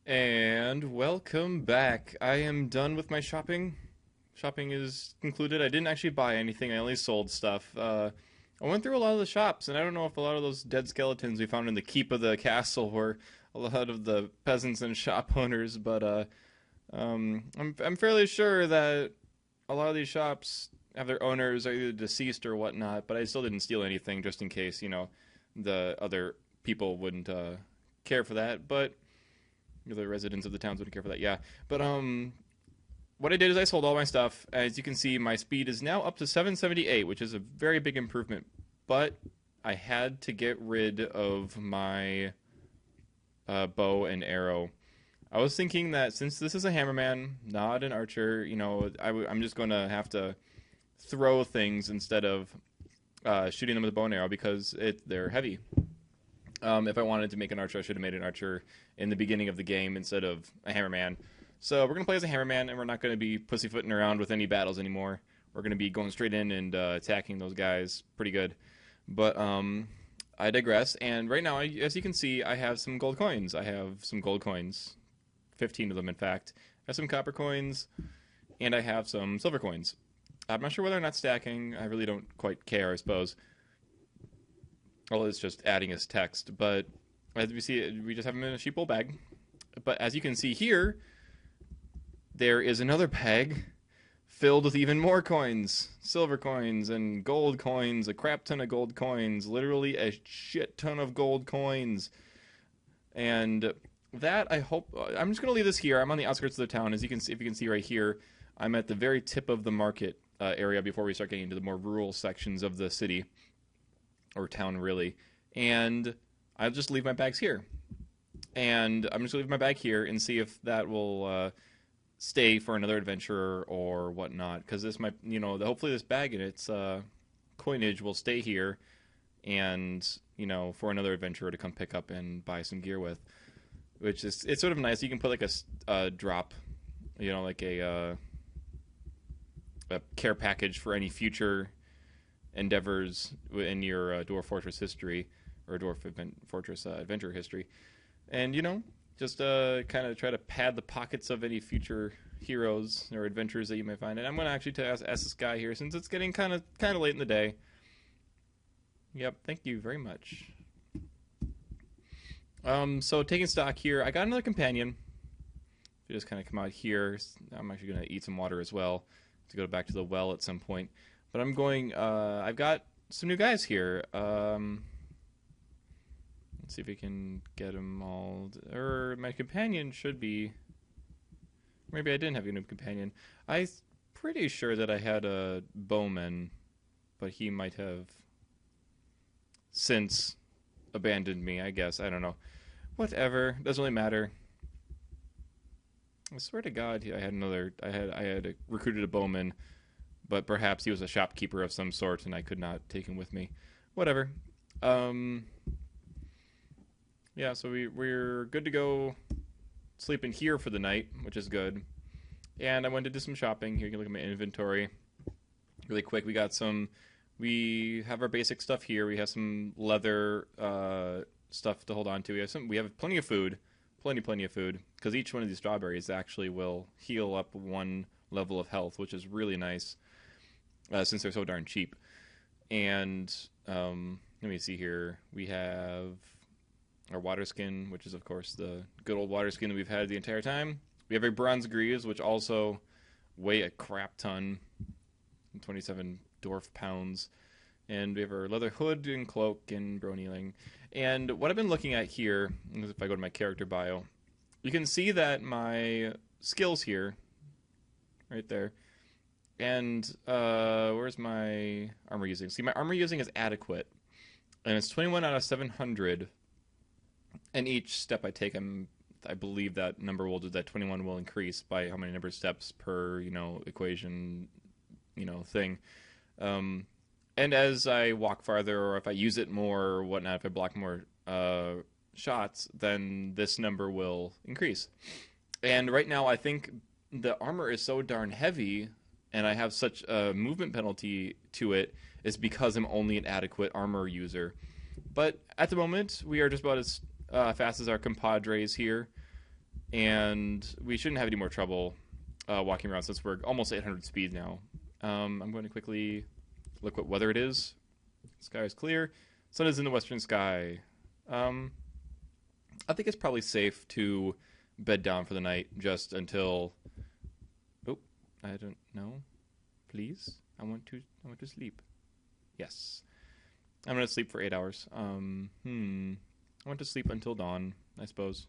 And welcome back. I am done with my shopping. Shopping is concluded. I didn't actually buy anything. I only sold stuff. I went through a lot of the shops, and I don't know if a lot of those dead skeletons we found in the keep of the castle were a lot of the peasants and shop owners, but I'm fairly sure that a lot of these shops have their owners are either deceased or whatnot. But I still didn't steal anything just in case the other people wouldn't care for that. But the residents of the towns wouldn't care for that. Yeah, but what I did is I sold all my stuff. As you can see, my speed is now up to 778, which is a very big improvement. But I had to get rid of my bow and arrow. I was thinking that since this is a hammerman, not an archer, I'm just going to have to throw things instead of shooting them with a bow and arrow because they're heavy. If I wanted to make an archer, I should have made an archer in the beginning of the game instead of a hammerman. So we're going to play as a hammerman, and we're not going to be pussyfooting around with any battles anymore. We're going to be going straight in and attacking those guys pretty good. But I digress, and right now, as you can see, I have some gold coins. I have some gold coins, 15 of them in fact. I have some copper coins, and I have some silver coins. I'm not sure whether or not stacking. I really don't quite care, I suppose. Well, it's just adding as text, but as we see, we just have them in a sheeple bag. But as you can see here, there is another bag filled with even more coins, silver coins and gold coins, a crap ton of gold coins, literally a shit ton of gold coins. And that I hope I'm just gonna leave this here. I'm on the outskirts of the town, as you can see. If you can see right here, I'm at the very tip of the market area before we start getting into the more rural sections of the city. Or town, really. And I'll just leave my bags here. And I'm just going to leave my bag here and see if that will stay for another adventure or whatnot. Because this might, hopefully this bag and its coinage will stay here and, for another adventurer to come pick up and buy some gear with. Which is, it's sort of nice. You can put like a drop, like a care package for any future endeavors in your Dwarf Fortress history or Dwarf Fortress adventure history, and just kind of try to pad the pockets of any future heroes or adventures that you may find. And I'm going to actually ask this guy here since it's getting kind of late in the day. Yep, thank you very much. So taking stock here, I got another companion. If you just kind of come out here, I'm actually going to eat some water as well to go back to the well at some point. But I'm going, I've got some new guys here. Let's see if we can get them all. Or my companion should be. Maybe I didn't have a new companion. I'm pretty sure that I had a bowman, but he might have since abandoned me, I guess. I don't know. Whatever. Doesn't really matter. I swear to God, I had recruited a bowman. But perhaps he was a shopkeeper of some sort, and I could not take him with me. Whatever. Yeah, so we're good to go sleep in here for the night, which is good. And I went to do some shopping. Here you can look at my inventory really quick. We have our basic stuff here. We have some leather stuff to hold on to. We have plenty of food. Plenty of food. Because each one of these strawberries actually will heal up one level of health, which is really nice. Since they're so darn cheap. And let me see here. We have our water skin, which is, of course, the good old water skin that we've had the entire time. We have a bronze greaves, which also weigh a crap ton, 27 dwarf pounds. And we have our leather hood and cloak and bronealing. And what I've been looking at here, if I go to my character bio, you can see that my skills here, right there, and where's my armor using? See, my armor using is adequate. And it's 21 out of 700. And each step I take, I believe that number will do that 21 will increase by how many number of steps per, equation, thing. And as I walk farther, or if I use it more or whatnot, if I block more shots, then this number will increase. And right now, I think the armor is so darn heavy and I have such a movement penalty to it is because I'm only an adequate armor user. But at the moment, we are just about as fast as our compadres here. and we shouldn't have any more trouble walking around since we're almost 800 speed now. I'm going to quickly look what weather it is. Sky is clear. Sun is in the western sky. I think it's probably safe to bed down for the night just until. Oh, I don't know. Please, I want to sleep. Yes, I'm gonna sleep for 8 hours. I want to sleep until dawn, I suppose.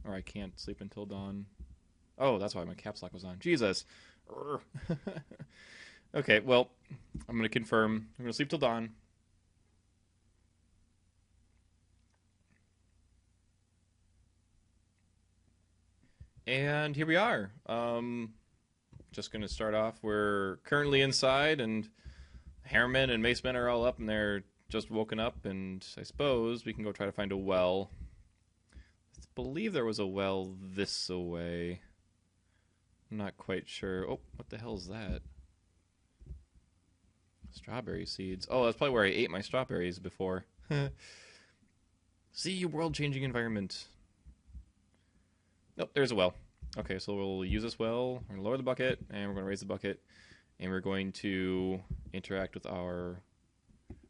Or I can't sleep until dawn. Oh, that's why my caps lock was on. Jesus. Okay, well, I'm going to confirm. I'm going to sleep till dawn. And here we are. Just going to start off. We're currently inside, and Harriman and Macemen are all up, and they're just woken up, and I suppose we can go try to find a well. I believe there was a well this away. I'm not quite sure. Oh, what the hell is that? Strawberry seeds. Oh, that's probably where I ate my strawberries before. See, world-changing environment. Nope, there's a well. Okay, so we'll use this well. We're going to lower the bucket, and we're going to raise the bucket. And we're going to interact with our...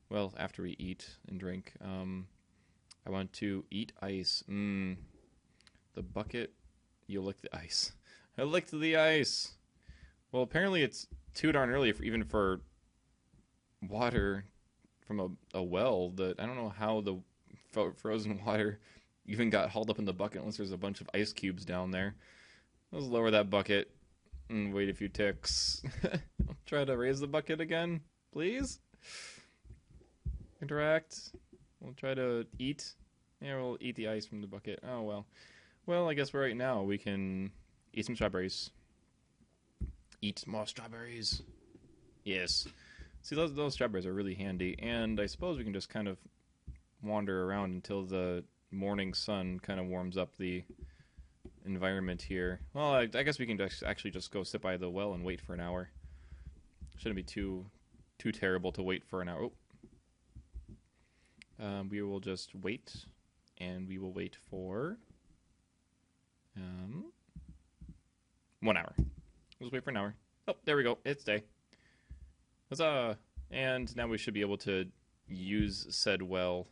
Well, after we eat and drink. I want to eat ice. The bucket... You lick the ice. I licked the ice. Well, apparently it's too darn early even for water from a well. That I don't know how the frozen water even got hauled up in the bucket unless there's a bunch of ice cubes down there. Let's lower that bucket and wait a few ticks. I'll try to raise the bucket again, please. Interact. We'll try to eat. Yeah, we'll eat the ice from the bucket. Oh, well. Well, I guess right now we can eat some strawberries. Eat more strawberries. Yes. See, those strawberries are really handy, and I suppose we can just kind of wander around until the morning sun kind of warms up the environment here. Well, I guess we can actually just go sit by the well and wait for an hour. Shouldn't be too terrible to wait for an hour. Oh. We will just wait, and we will wait for 1 hour. Let's wait for an hour. Oh, there we go. It's day. Huzzah! And now we should be able to use said well.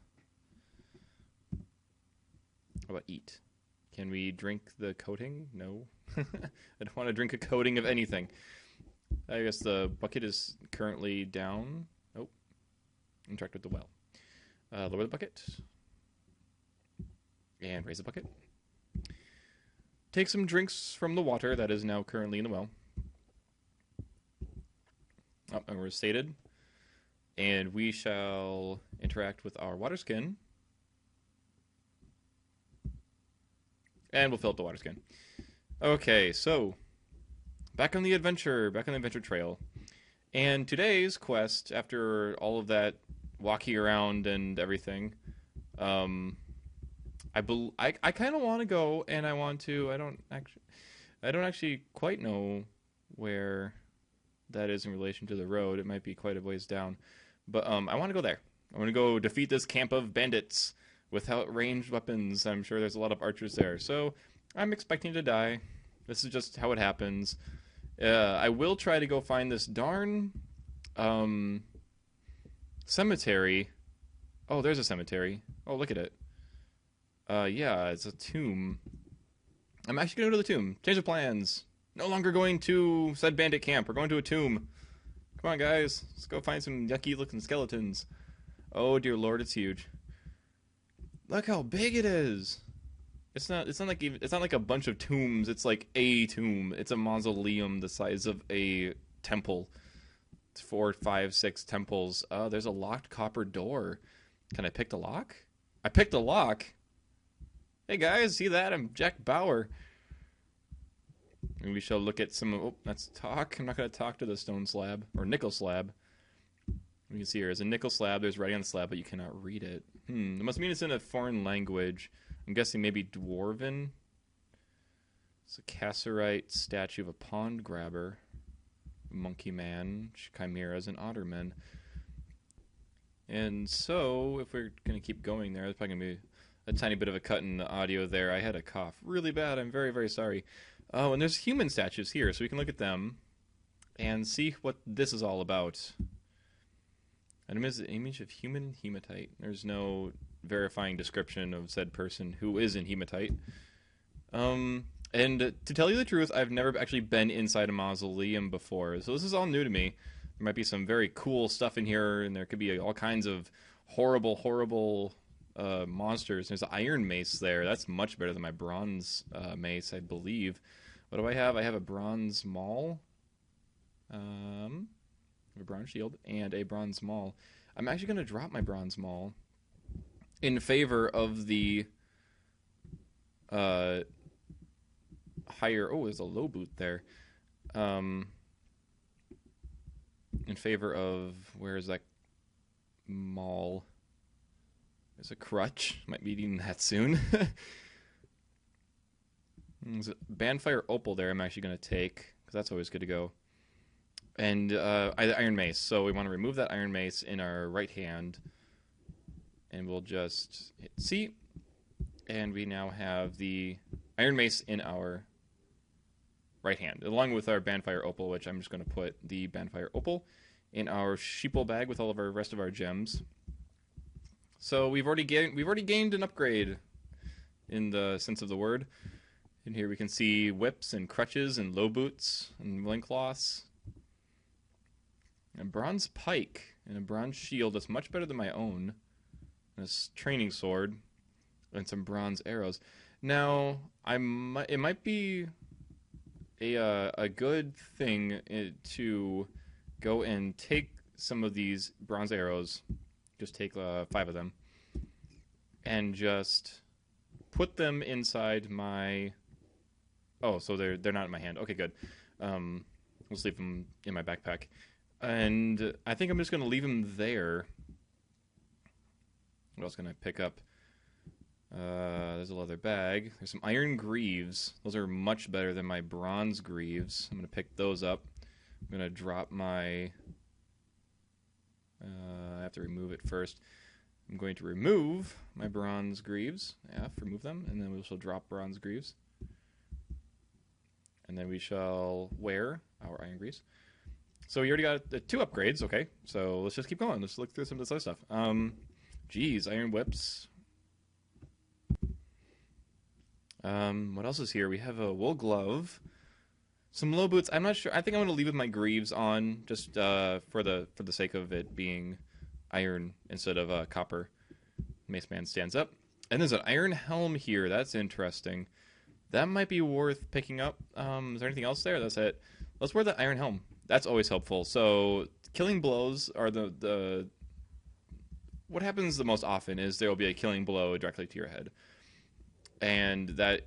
How about eat? Can we drink the coating? No. I don't want to drink a coating of anything. I guess the bucket is currently down. Oh. Interact with the well. Lower the bucket. And raise the bucket. Take some drinks from the water that is now currently in the well. Oh, and we're sated. And we shall interact with our water skin. And we'll fill up the water skin. Okay, so back on the adventure trail. And today's quest, after all of that walking around and everything, I kind of want to go, and I want to. I don't actually quite know where that is in relation to the road. It might be quite a ways down, but I want to go there. I want to go defeat this camp of bandits without ranged weapons. I'm sure there's a lot of archers there, so I'm expecting to die. This is just how it happens. I will try to go find this darn cemetery. Oh, there's a cemetery. Oh, look at it. Yeah, it's a tomb. I'm actually going to go to the tomb. Change of plans. No longer going to said bandit camp. We're going to a tomb. Come on, guys. Let's go find some yucky-looking skeletons. Oh, dear Lord, it's huge. Look how big it is. It's not like a bunch of tombs. It's like a tomb. It's a mausoleum the size of a temple. It's 4, 5, 6 temples. There's a locked copper door. Can I pick the lock? I picked the lock. Hey guys, see that? I'm Jack Bauer. And we shall look at some... Oh, let's talk. I'm not going to talk to the stone slab. Or nickel slab. You can see here, there's a nickel slab. There's writing on the slab, but you cannot read it. It must mean it's in a foreign language. I'm guessing maybe Dwarven. It's a Casserite statue of a pond grabber. A monkey man. Chimeras and ottermen. And so, if we're going to keep going there, there's probably going to be a tiny bit of a cut in the audio there. I had a cough really bad. I'm very, very sorry. Oh, and there's human statues here, so we can look at them and see what this is all about. An image of human hematite. There's no verifying description of said person who is in hematite. And to tell you the truth, I've never actually been inside a mausoleum before, so this is all new to me. There might be some very cool stuff in here, and there could be all kinds of horrible, horrible monsters. There's an iron mace there. That's much better than my bronze mace, I believe. What do I have? I have a bronze maul, a bronze shield, and a bronze maul. I'm actually going to drop my bronze maul in favor of the higher... Oh, there's a low boot there. In favor of... Where is that maul? There's a crutch. Might be needing that soon. There's a Bandfire Opal there I'm actually going to take, because that's always good to go. And Iron Mace. So we want to remove that Iron Mace in our right hand. And we'll just hit C. And we now have the Iron Mace in our right hand, along with our Bandfire Opal, which I'm just going to put the Bandfire Opal in our sheeple bag with all of our rest of our gems. So we've already gained an upgrade in the sense of the word. In here we can see whips and crutches and low boots and loincloths. A bronze pike and a bronze shield that's much better than my own. And a training sword and some bronze arrows. Now, it might be a good thing to go and take some of these bronze arrows, just take 5 of them, and just put them inside my... Oh, so they're not in my hand. Okay, good. Let's leave them in my backpack. And I think I'm just going to leave them there. What else can I pick up? There's a leather bag. There's some iron greaves. Those are much better than my bronze greaves. I'm going to pick those up. I'm going to drop my... I have to remove it first. I'm going to remove my bronze greaves. Remove them. And then we shall drop bronze greaves. And then we shall wear our iron greaves. So we already got 2 upgrades. Okay, so let's just keep going. Let's look through some of this other stuff. Geez, iron whips. What else is here? We have a wool glove, some low boots. I'm not sure. I think I'm going to leave with my greaves on, just for the sake of it being iron instead of copper. Mace Man stands up, and there's an iron helm here. That's interesting. That might be worth picking up. Is there anything else there? That's it. Let's wear the iron helm. That's always helpful. So killing blows are the what happens the most often is there will be a killing blow directly to your head. And that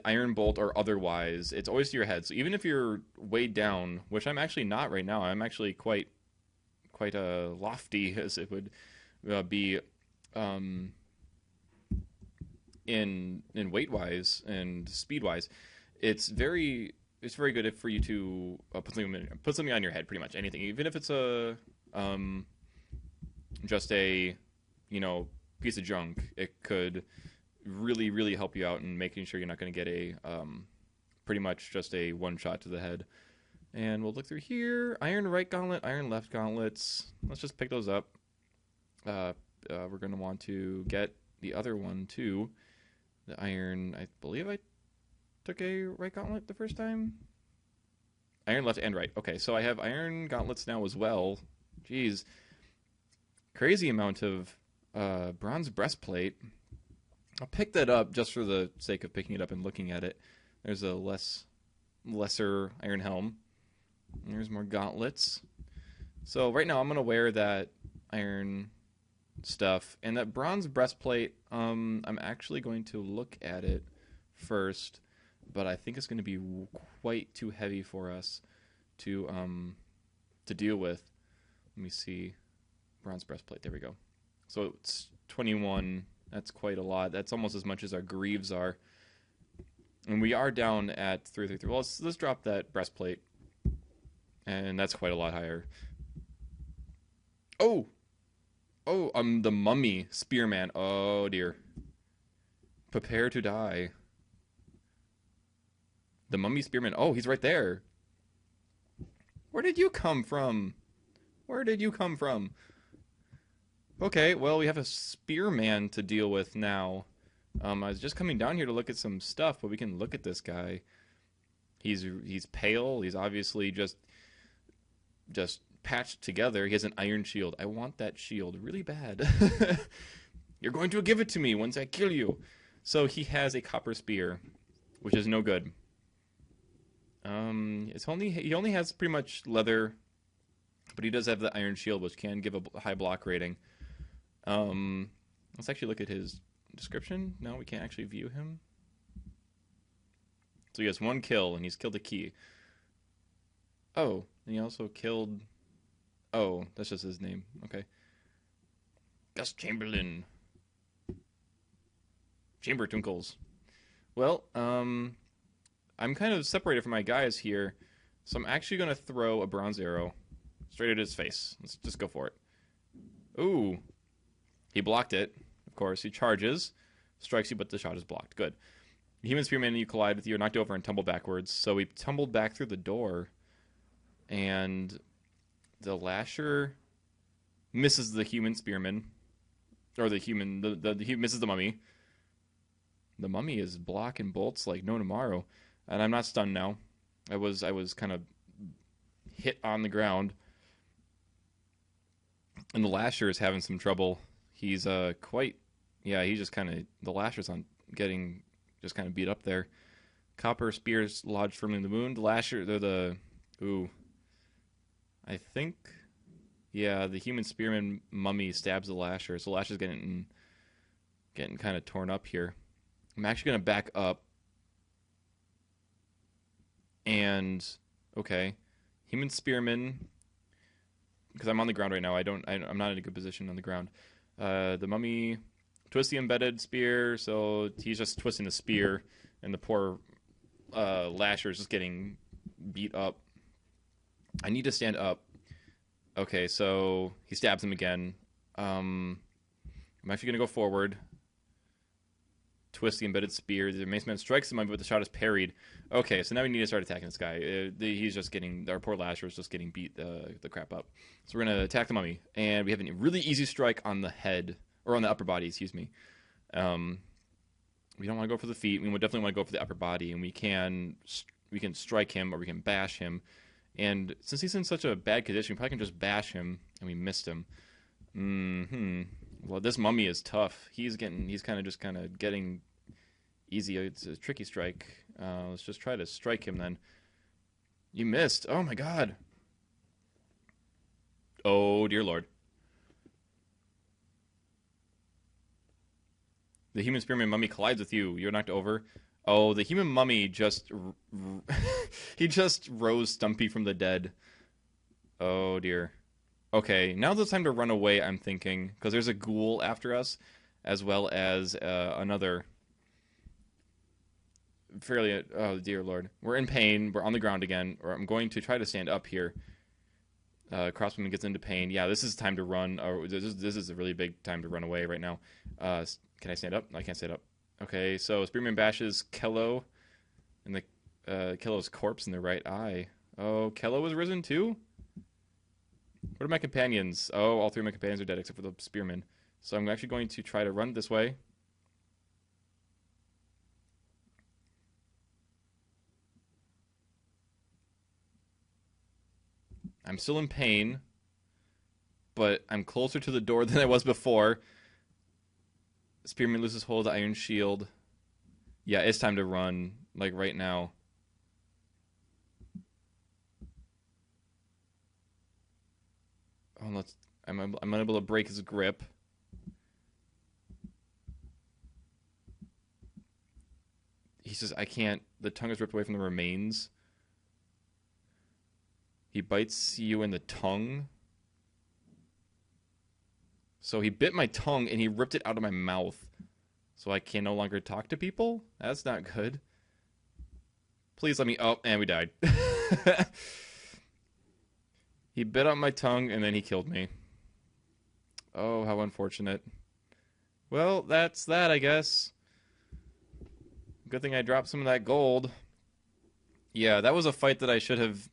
iron bolt or otherwise, it's always to your head. So even if you're weighed down, which I'm actually not right now, I'm actually quite lofty as it would be in weight wise and speed wise. It's very good for you to put something on your head, pretty much anything, even if it's just a piece of junk. It could really, really help you out in making sure you're not going to get a pretty much just a one shot to the head. And we'll look through here. Iron right gauntlet, iron left gauntlets. Let's just pick those up. We're going to want to get the other one too. The iron, I believe I took a right gauntlet the first time. Iron left and right. Okay, so I have iron gauntlets now as well. Jeez. Crazy amount of bronze breastplate. I'll pick that up just for the sake of picking it up and looking at it. There's a lesser iron helm. There's more gauntlets. So right now I'm going to wear that iron stuff. And that bronze breastplate, I'm actually going to look at it first. But I think it's going to be quite too heavy for us to deal with. Let me see. Bronze breastplate. There we go. So it's 21... That's quite a lot. That's almost as much as our greaves are. And we are down at 333. Well, let's drop that breastplate. And that's quite a lot higher. Oh, the mummy spearman. Oh, dear. Prepare to die. The mummy spearman. Oh, he's right there. Where did you come from? Where did you come from? Okay, well, we have a spearman to deal with now. I was just coming down here to look at some stuff, but we can look at this guy. He's pale. He's obviously just patched together. He has an iron shield. I want that shield really bad. You're going to give it to me once I kill you. So he has a copper spear, which is no good. He only has pretty much leather, but he does have the iron shield, which can give a high block rating. Let's actually look at his description. No, we can't actually view him. So he has 1 kill, and he's killed a key. Oh, and he also killed... Oh, that's just his name. Okay. Gus Chamberlain. Chamber Twinkles. Well, I'm kind of separated from my guys here, so I'm actually going to throw a bronze arrow straight at his face. Let's just go for it. Ooh. He blocked it. Of course, he charges, strikes you, but the shot is blocked. Good. The human spearman and you collide with you, knocked over, and tumbled backwards. So we tumbled back through the door, and the lasher misses the human spearman, or he misses the mummy. The mummy is blocking bolts like no tomorrow, and I'm not stunned now. I was kind of hit on the ground, and the lasher is having some trouble. He's he's just kind of, the lasher's on getting just kind of beat up there. Copper spears lodged firmly in the wound. The lasher, I think, yeah, the human spearman mummy stabs the lasher, so the lasher's getting kind of torn up here. I'm actually going to back up. And, okay, human spearman, because I'm on the ground right now. I'm not in a good position on the ground. The mummy twists the embedded spear, so he's just twisting the spear, and the poor lasher is just getting beat up. I need to stand up. Okay, so he stabs him again. I'm actually going to go forward. Twist the embedded spear. The mace man strikes him, but the shot is parried. Okay, so now we need to start attacking this guy. He's just getting, our poor lasher is just getting beat the crap up. So we're going to attack the mummy, and we have a really easy strike on the head, or on the upper body, excuse me. We don't want to go for the feet. We definitely want to go for the upper body, and we can strike him, or we can bash him. And since he's in such a bad condition, we probably can just bash him, and we missed him. Well, this mummy is tough. He's kind of getting easy. It's a tricky strike. Let's just try to strike him then. You missed. Oh my god. Oh dear lord. The human spearman mummy collides with you. You're knocked over. Oh, the human mummy just... he just rose Stumpy from the dead. Oh dear. Okay, now's the time to run away, I'm thinking, because there's a ghoul after us, as well as another fairly... Oh, dear lord. We're in pain. We're on the ground again. Or I'm going to try to stand up here. Crossbowman gets into pain. Yeah, this is time to run. Or this is a really big time to run away right now. Can I stand up? No, I can't stand up. Okay, so Spearman bashes Kello in the Kello's corpse in the right eye. Oh, Kello was risen too? What are my companions? Oh, all 3 of my companions are dead except for the Spearman. So I'm actually going to try to run this way. I'm still in pain, but I'm closer to the door than I was before. Spearman loses hold of the iron shield. Yeah, it's time to run, like right now. Oh, I'm unable to break his grip. He says, I can't. The tongue is ripped away from the remains. He bites you in the tongue. So he bit my tongue and he ripped it out of my mouth. So I can no longer talk to people? That's not good. Please let me... Oh, and we died. He bit out my tongue and then he killed me. Oh, how unfortunate. Well, that's that, I guess. Good thing I dropped some of that gold. Yeah, that was a fight that I should have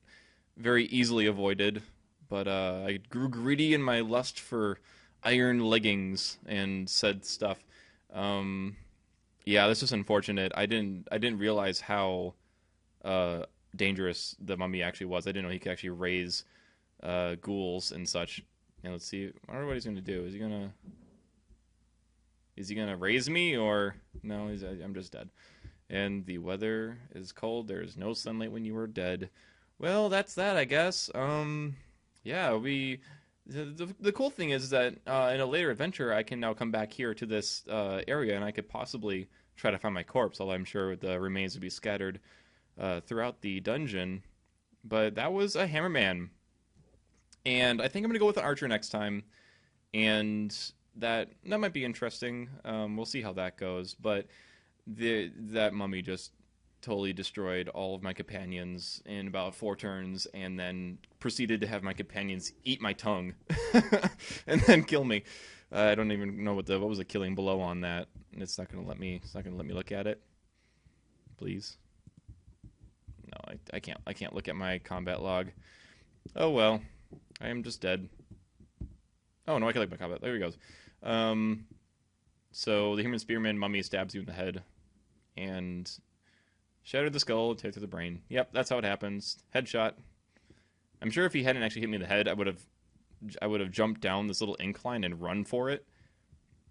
very easily avoided, but I grew greedy in my lust for iron leggings and said stuff. Um, yeah, this is unfortunate. I didn't realize how uh, dangerous the mummy actually was. I didn't know he could actually raise ghouls and such. And let's see. I wonder what he's gonna do. Is he gonna raise me or no? I'm just dead. And the weather is cold. There's no sunlight when you are dead. Well, that's that, I guess. Yeah, the cool thing is that in a later adventure, I can now come back here to this area, and I could possibly try to find my corpse. Although I'm sure the remains would be scattered throughout the dungeon. But that was a hammerman, and I think I'm gonna go with an archer next time, and that might be interesting. We'll see how that goes, but that mummy just totally destroyed all of my companions in about 4 turns, and then proceeded to have my companions eat my tongue, and then kill me. I don't even know what was the killing below on that. It's not gonna let me. It's not gonna let me look at it. Please. No, I can't. I can't look at my combat log. Oh well, I am just dead. Oh no, I can look at my combat. There he goes. So the human spearman mummy stabs you in the head, and shattered the skull, tear through the brain. Yep, that's how it happens. Headshot. I'm sure if he hadn't actually hit me in the head, I would have jumped down this little incline and run for it,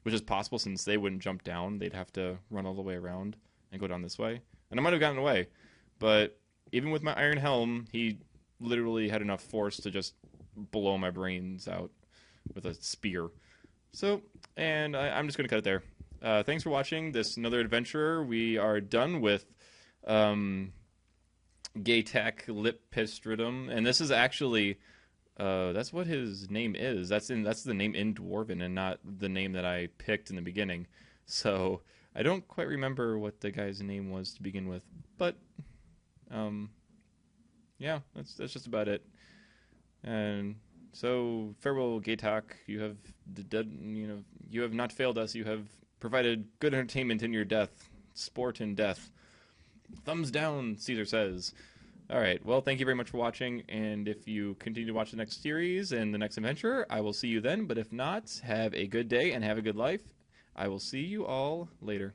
which is possible since they wouldn't jump down. They'd have to run all the way around and go down this way, and I might have gotten away. But even with my iron helm, he literally had enough force to just blow my brains out with a spear. So, and I'm just going to cut it there. Thanks for watching this another adventurer. We are done with Gaytek Lippistrudum, and this is actually that's what his name is. That's the name in Dwarven and not the name that I picked in the beginning. So I don't quite remember what the guy's name was to begin with, but yeah, that's just about it. And so farewell, Gaytek. You have not failed us. You have provided good entertainment in your death, sport in death. Thumbs down, Caesar says. All right, well, thank you very much for watching, and if you continue to watch the next series and the next adventure, I will see you then, but if not, have a good day and have a good life. I will see you all later.